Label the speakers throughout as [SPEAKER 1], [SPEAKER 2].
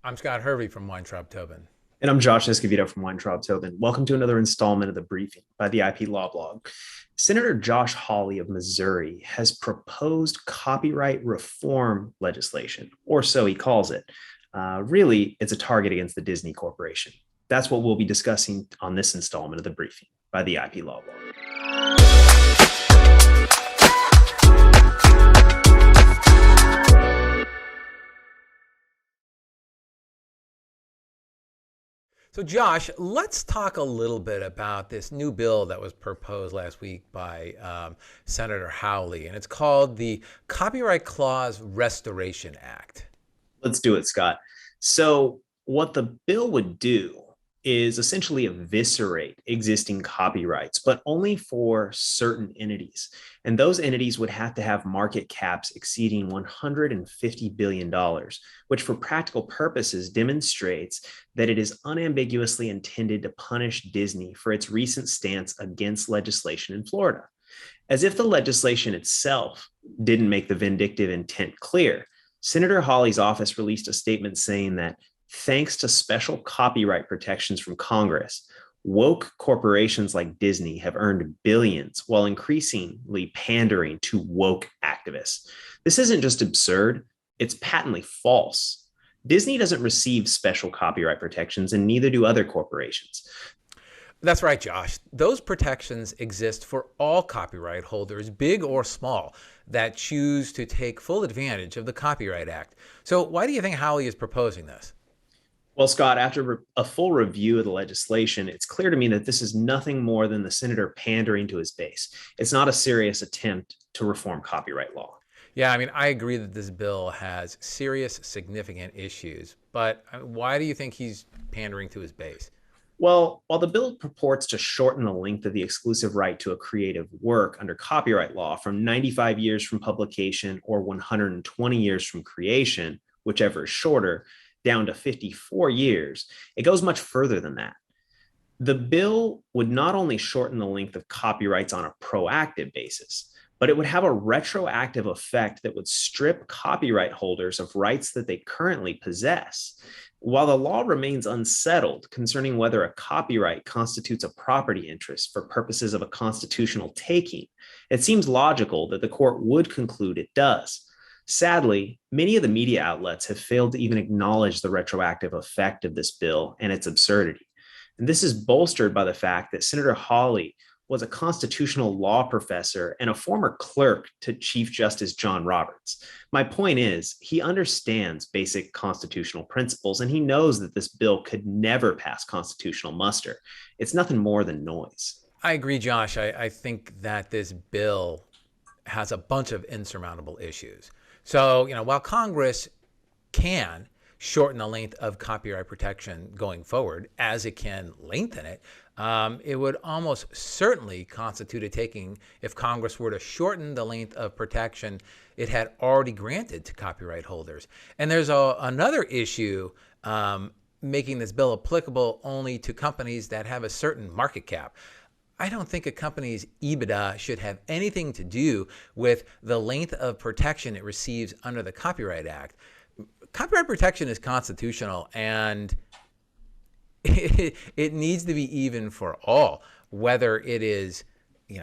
[SPEAKER 1] I'm Scott Hervey from Weintraub Tobin.
[SPEAKER 2] And I'm Josh Escovedo from Weintraub Tobin. Welcome to another installment of the briefing by the IP Law Blog. Senator Josh Hawley of Missouri has proposed copyright reform legislation, or so he calls it. Really, it's a target against the Disney Corporation. That's what we'll be discussing on this installment of the briefing by the IP Law Blog.
[SPEAKER 1] So, Josh, let's talk a little bit about this new bill that was proposed last week by Senator Hawley, and it's called the Copyright Clause Restoration Act.
[SPEAKER 2] Let's do it, Scott. So, what the bill would do is essentially eviscerate existing copyrights, but only for certain entities. And those entities would have to have market caps exceeding $150 billion, which for practical purposes demonstrates that it is unambiguously intended to punish Disney for its recent stance against legislation in Florida. As if the legislation itself didn't make the vindictive intent clear, Senator Hawley's office released a statement saying that thanks to special copyright protections from Congress, woke corporations like Disney have earned billions while increasingly pandering to woke activists. This isn't just absurd, it's patently false. Disney doesn't receive special copyright protections, and neither do other corporations.
[SPEAKER 1] That's right, Josh. Those protections exist for all copyright holders, big or small, that choose to take full advantage of the Copyright Act. So, why do you think Hawley is proposing this?
[SPEAKER 2] Well, Scott, after a full review of the legislation, it's clear to me that this is nothing more than the senator pandering to his base. It's not a serious attempt to reform copyright law.
[SPEAKER 1] Yeah, I mean, I agree that this bill has serious, significant issues, but why do you think he's pandering to his base?
[SPEAKER 2] Well, while the bill purports to shorten the length of the exclusive right to a creative work under copyright law from 95 years from publication or 120 years from creation, whichever is shorter, down to 54 years, it goes much further than that. The bill would not only shorten the length of copyrights on a proactive basis, but it would have a retroactive effect that would strip copyright holders of rights that they currently possess. While the law remains unsettled concerning whether a copyright constitutes a property interest for purposes of a constitutional taking, it seems logical that the court would conclude it does. Sadly, many of the media outlets have failed to even acknowledge the retroactive effect of this bill and its absurdity. And this is bolstered by the fact that Senator Hawley was a constitutional law professor and a former clerk to Chief Justice John Roberts. My point is, he understands basic constitutional principles and he knows that this bill could never pass constitutional muster. It's nothing more than noise.
[SPEAKER 1] I agree, Josh. I think that this bill has a bunch of insurmountable issues. So, while Congress can shorten the length of copyright protection going forward, as it can lengthen it, it would almost certainly constitute a taking if Congress were to shorten the length of protection it had already granted to copyright holders. And there's another issue making this bill applicable only to companies that have a certain market cap. I don't think a company's EBITDA should have anything to do with the length of protection it receives under the Copyright Act. Copyright protection is constitutional, and it needs to be even for all, whether it is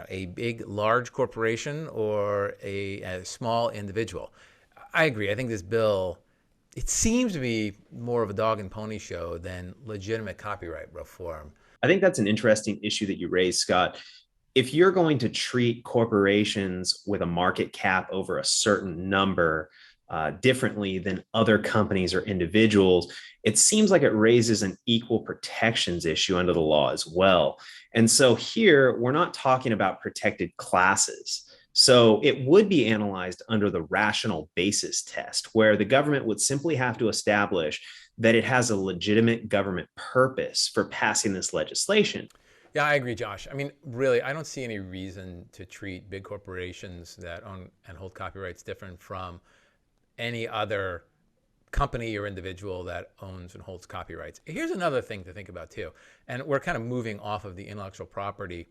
[SPEAKER 1] a big, large corporation or a small individual. I agree. I think this bill, it seems to be more of a dog and pony show than legitimate copyright reform.
[SPEAKER 2] I think that's an interesting issue that you raised, Scott. If you're going to treat corporations with a market cap over a certain number differently than other companies or individuals, it seems like it raises an equal protections issue under the law as well. And so here, we're not talking about protected classes. So it would be analyzed under the rational basis test, where the government would simply have to establish that it has a legitimate government purpose for passing this legislation.
[SPEAKER 1] Yeah, I agree, Josh. I mean, really, I don't see any reason to treat big corporations that own and hold copyrights different from any other company or individual that owns and holds copyrights. Here's another thing to think about, too. And we're kind of moving off of the intellectual property,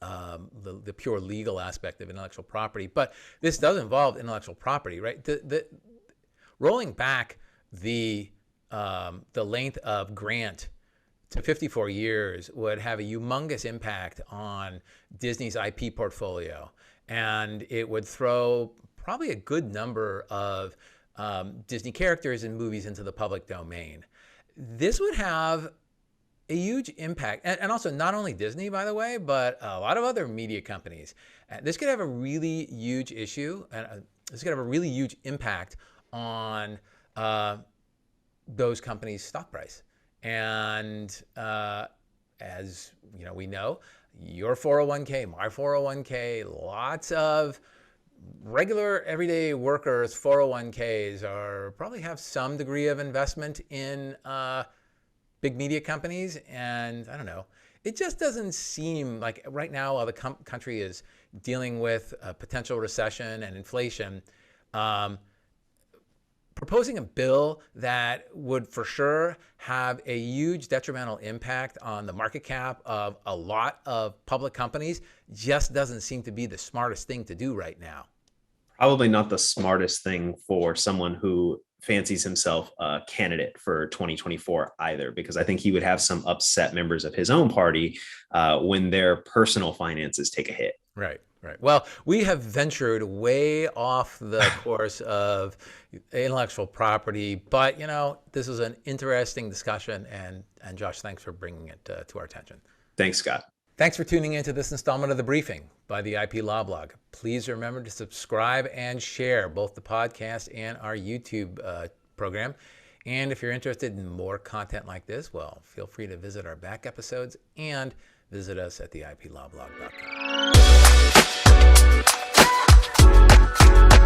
[SPEAKER 1] the pure legal aspect of intellectual property. But this does involve intellectual property, right? Rolling back the the length of grant to 54 years would have a humongous impact on Disney's IP portfolio. And it would throw probably a good number of Disney characters and movies into the public domain. This would have a huge impact. And also not only Disney, by the way, but a lot of other media companies. This could have a really huge issue, and this could have a really huge impact on those companies' stock price. And as you know, we know your 401k, my 401k, lots of regular everyday workers' 401ks probably have some degree of investment in big media companies. And I don't know, it just doesn't seem like right now, while the country is dealing with a potential recession and inflation, proposing a bill that would for sure have a huge detrimental impact on the market cap of a lot of public companies just doesn't seem to be the smartest thing to do right now.
[SPEAKER 2] Probably not the smartest thing for someone who fancies himself a candidate for 2024 either, because I think he would have some upset members of his own party when their personal finances take a hit.
[SPEAKER 1] Right. Well, we have ventured way off the course of intellectual property, but this is an interesting discussion, and Josh, thanks for bringing it to our attention.
[SPEAKER 2] Thanks, Scott.
[SPEAKER 1] Thanks for tuning into this installment of The Briefing by the IP Law Blog. Please remember to subscribe and share both the podcast and our YouTube program. And if you're interested in more content like this, well, feel free to visit our back episodes and visit us at theiplawblog.com.